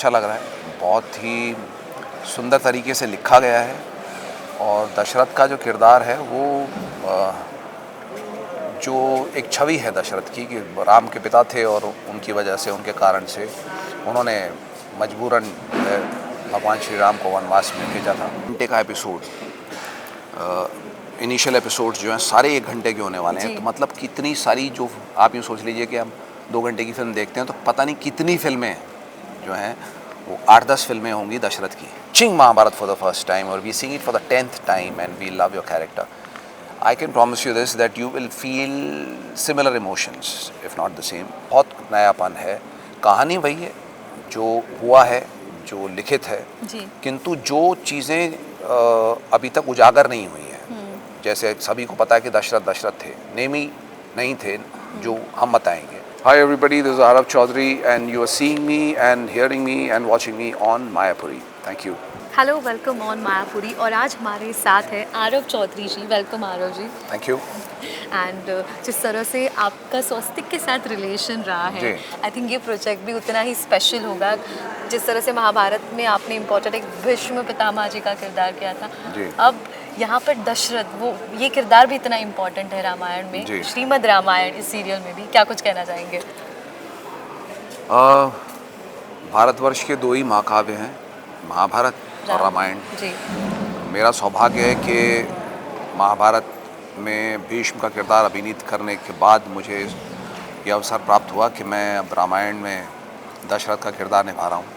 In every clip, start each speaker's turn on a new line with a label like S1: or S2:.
S1: अच्छा लग रहा है, बहुत ही सुंदर तरीके से लिखा गया है। और दशरथ का जो किरदार है वो जो एक छवि है दशरथ की कि राम के पिता थे और उनकी वजह से, उनके कारण से उन्होंने मजबूरन भगवान श्री राम को वनवास में भेजा था। घंटे का एपिसोड, इनिशियल एपिसोड्स जो हैं सारे 1 घंटे के होने वाले हैं। तो मतलब कितनी सारी, जो आप यूँ सोच लीजिए कि हम 2 घंटे की फिल्म देखते हैं तो पता नहीं कितनी फिल्में जो हैं वो 8-10 फिल्में होंगी दशरथ की। Watching Mahabharat for the first time or we seeing it for the 10th time and we love your character, I can promise you this that you will feel similar emotions if not the same। बहुत नयापन है, कहानी वही है जो हुआ है, जो लिखित है जी। किंतु जो चीज़ें अभी तक उजागर नहीं हुई हैं, जैसे सभी को पता है कि दशरथ थे, नेमी नहीं थे, जो हम बताएंगे। Hi everybody, this is Arav Chaudhary and you are seeing me and hearing me and watching me on Mayapuri. Thank you.
S2: Hello, welcome on Mayapuri. और आज हमारे साथ है Aarav Chaudhary ji. Welcome Aarav ji.
S1: Thank you.
S2: And जिस तरह से आपका स्वस्तिक के साथ रिलेशन रहा है, आई थिंक ये प्रोजेक्ट भी उतना ही स्पेशल होगा। जिस तरह से महाभारत में आपने इम्पोर्टेंट एक भीष्म पितामह जी का किरदार किया था, अब यहाँ पर दशरथ, वो ये किरदार भी इतना इम्पोर्टेंट है रामायण में, श्रीमद् रामायण इस सीरियल में भी। क्या कुछ कहना चाहेंगे?
S1: भारतवर्ष के 2 ही महाकाव्य हैं, महाभारत और रामायण जी। मेरा सौभाग्य है कि महाभारत में भीष्म का किरदार अभिनीत करने के बाद मुझे यह अवसर प्राप्त हुआ कि मैं अब रामायण में दशरथ का किरदार निभा रहा हूँ।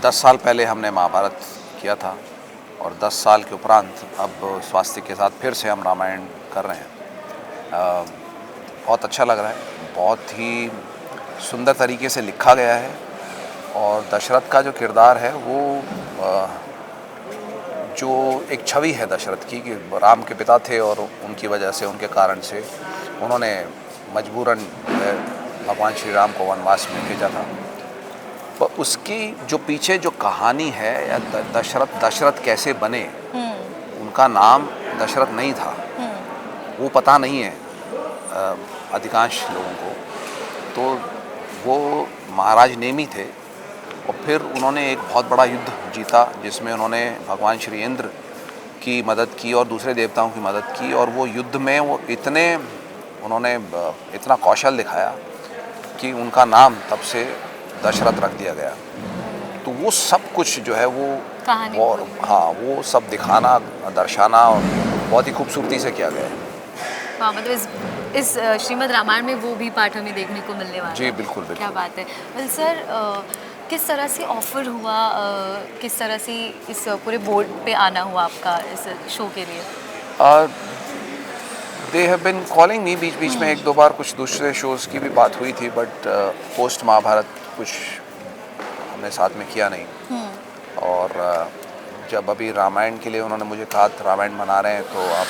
S1: 10 साल पहले हमने महाभारत किया था और 10 साल के उपरांत अब स्वास्तिक के साथ फिर से हम रामायण कर रहे हैं। बहुत अच्छा लग रहा है, बहुत ही सुंदर तरीके से लिखा गया है। और दशरथ का जो किरदार है वो जो एक छवि है दशरथ की कि राम के पिता थे और उनकी वजह से, उनके कारण से उन्होंने मजबूरन भगवान श्री राम को वनवास में भेजा था। तो उसकी जो पीछे जो कहानी है, या दशरथ कैसे बने, उनका नाम दशरथ नहीं था, वो पता नहीं है अधिकांश लोगों को। तो वो महाराज नेमी थे और फिर उन्होंने एक बहुत बड़ा युद्ध जीता जिसमें उन्होंने भगवान श्री इंद्र की मदद की और दूसरे देवताओं की मदद की। और वो युद्ध में वो उन्होंने इतना कौशल दिखाया कि उनका नाम तब से दशरथ रख दिया गया। तो वो सब कुछ जो है वो वो सब दिखाना, दर्शाना और बहुत ही खूबसूरती से किया गया है।
S2: हाँ, मतलब इस श्रीमद् रामायण में वो भी पाठ हमें देखने को मिलने वाला है।
S1: जी बिल्कुल बिल्कुल।
S2: क्या बात है। वेल सर, किस तरह से ऑफर हुआ, किस तरह से इस पूरे बोर्ड पे आना हुआ आपका इस शो के लिए?
S1: They have been calling me, बीच में 1-2 बार कुछ दूसरे शोज़ की भी बात हुई थी, बट पोस्ट महाभारत कुछ हमने साथ में किया नहीं। और जब अभी रामायण के लिए उन्होंने मुझे कहा रामायण बना रहे हैं तो आप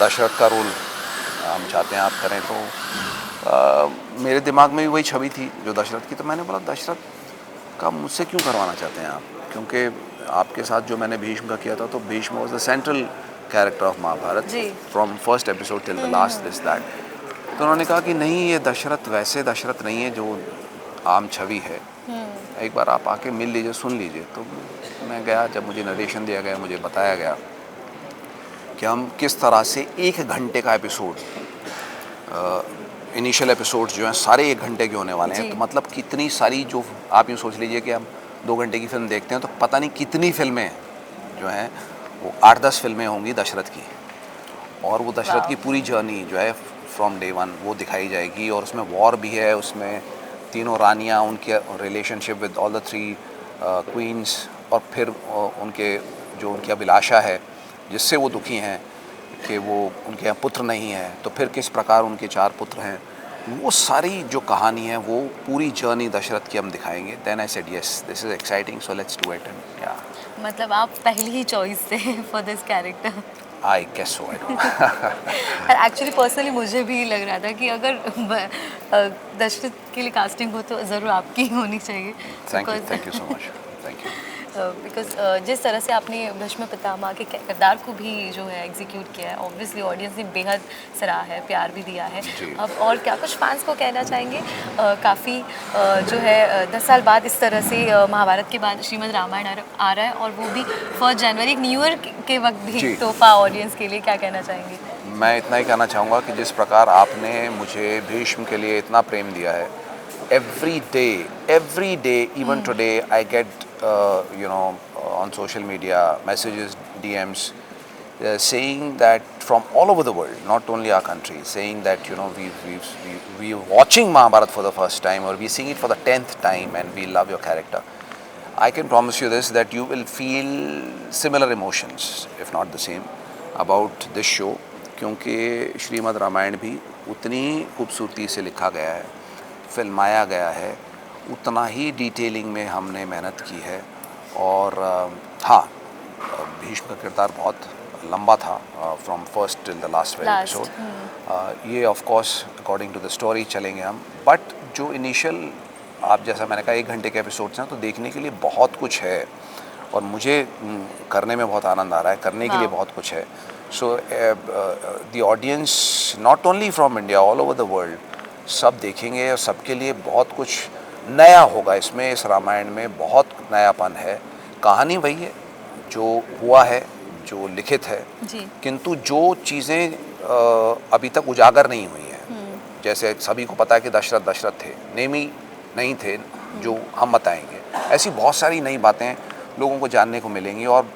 S1: दशरथ का रोल हम चाहते हैं आप करें, तो मेरे दिमाग में भी वही छवि थी जो दशरथ की। तो मैंने बोला दशरथ का मुझसे क्यों करवाना चाहते हैं आप, क्योंकि आपके साथ जो मैंने भीष्म का किया था तो Bhishma was the central character of Mahabharat from first episode till the last this that. तो उन्होंने कहा कि नहीं, ये दशरथ वैसे दशरथ नहीं है जो आम छवि है, एक बार आप आके मिल लीजिए, सुन लीजिए। तो मैं गया, जब मुझे नरेशन दिया गया, मुझे बताया गया कि हम किस तरह से 1 घंटे का एपिसोड, इनिशियल एपिसोड्स जो हैं सारे 1 घंटे के होने वाले हैं। तो मतलब कितनी सारी, जो आप यूँ सोच लीजिए कि हम 2 घंटे की फिल्म देखते हैं तो पता नहीं कितनी फिल्में जो हैं वो 8-10 फिल्में होंगी दशरथ की। और वो दशरथ की पूरी जर्नी जो है फ्रॉम डे 1 वो दिखाई जाएगी। और उसमें वॉर भी है, उसमें तीनों रानियाँ, उनके relationship with all the 3 queens, और फिर उनकी अभिलाषा है जिससे वो दुखी हैं कि वो उनके यहाँ पुत्र नहीं है, तो फिर किस प्रकार उनके 4 पुत्र हैं, वो सारी जो कहानी है वो पूरी जर्नी दशरथ की हम दिखाएंगे। Then I said yes, this is exciting, so let's do it. And या
S2: मतलब आप पहली ही चॉइस थे for this character?
S1: I guess so.
S2: Actually personally मुझे भी लग रहा था कि अगर दशरथ के लिए कास्टिंग हो तो ज़रूर आपकी होनी चाहिए।
S1: Thank you so much. Thank you.
S2: Because जिस तरह से आपने भीष्म पितामह के किरदार को भी जो है एग्जीक्यूट किया है, ऑब्वियसली ऑडियंस ने बेहद सराहा है, प्यार भी दिया है।
S1: जी।
S2: अब और क्या कुछ फैंस को कहना चाहेंगे? काफ़ी जो है 10 साल बाद इस तरह से महाभारत के बाद श्रीमद् रामायण आ रहा है, और वो भी 1 जनवरी न्यू ईयर के वक्त भी
S1: जी।
S2: तोहफा ऑडियंस के लिए, क्या कहना चाहेंगे?
S1: मैं इतना ही कहना चाहूँगा कि जिस प्रकार आपने मुझे भीष्म के लिए इतना प्रेम दिया है, every day, even today, I get, on social media, messages, DMs, saying that from all over the world, not only our country, saying that, we're watching Mahabharat for the first time, or we're seeing it for the 10th time, and we love your character. I can promise you this, that you will feel similar emotions, if not the same, about this show, क्योंकि श्रीमद् रामायण भी उतनी खूबसूरती से लिखा गया है, फिल्माया गया है, उतना ही डिटेलिंग में हमने मेहनत की है। और हाँ, भीष्म का किरदार बहुत लंबा था, from first till the last episode. ये of course according to the story चलेंगे हम, बट जो इनिशियल, आप जैसा मैंने कहा, 1 घंटे के एपिसोड्स हैं, तो देखने के लिए बहुत कुछ है, और मुझे करने में बहुत आनंद आ रहा है, करने के लिए बहुत कुछ है। So the audience not only from India, all over the world, सब देखेंगे, और सबके लिए बहुत कुछ नया होगा इसमें। इस रामायण में बहुत नयापन है। कहानी वही है जो हुआ है, जो लिखित है
S2: जी।
S1: किंतु जो चीज़ें अभी तक उजागर नहीं हुई हैं, जैसे सभी को पता है कि दशरथ थे, नेमी नहीं थे, जो हम बताएंगे। ऐसी बहुत सारी नई बातें लोगों को जानने को मिलेंगी, और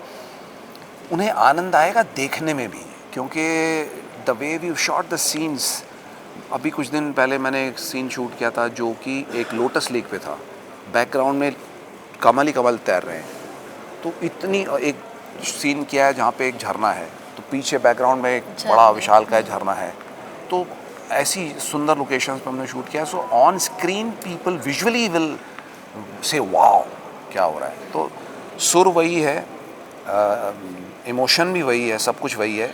S1: उन्हें आनंद आएगा देखने में भी, क्योंकि the way we shot the scenes. अभी कुछ दिन पहले मैंने एक सीन शूट किया था जो कि एक लोटस लेक पे था, बैकग्राउंड में कमल ही कमल तैर रहे हैं, तो इतनी, एक सीन किया है जहाँ पे एक झरना है, तो पीछे बैकग्राउंड में एक बड़ा विशाल का झरना है, तो ऐसी सुंदर लोकेशंस पे हमने शूट किया। So on screen people visually will say wow, क्या हो रहा है। तो सुर वही है, इमोशन भी वही है, सब कुछ वही है,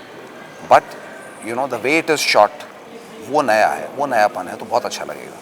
S1: but the way it is shot वो नया है, वो नयापन है, तो बहुत अच्छा लगेगा।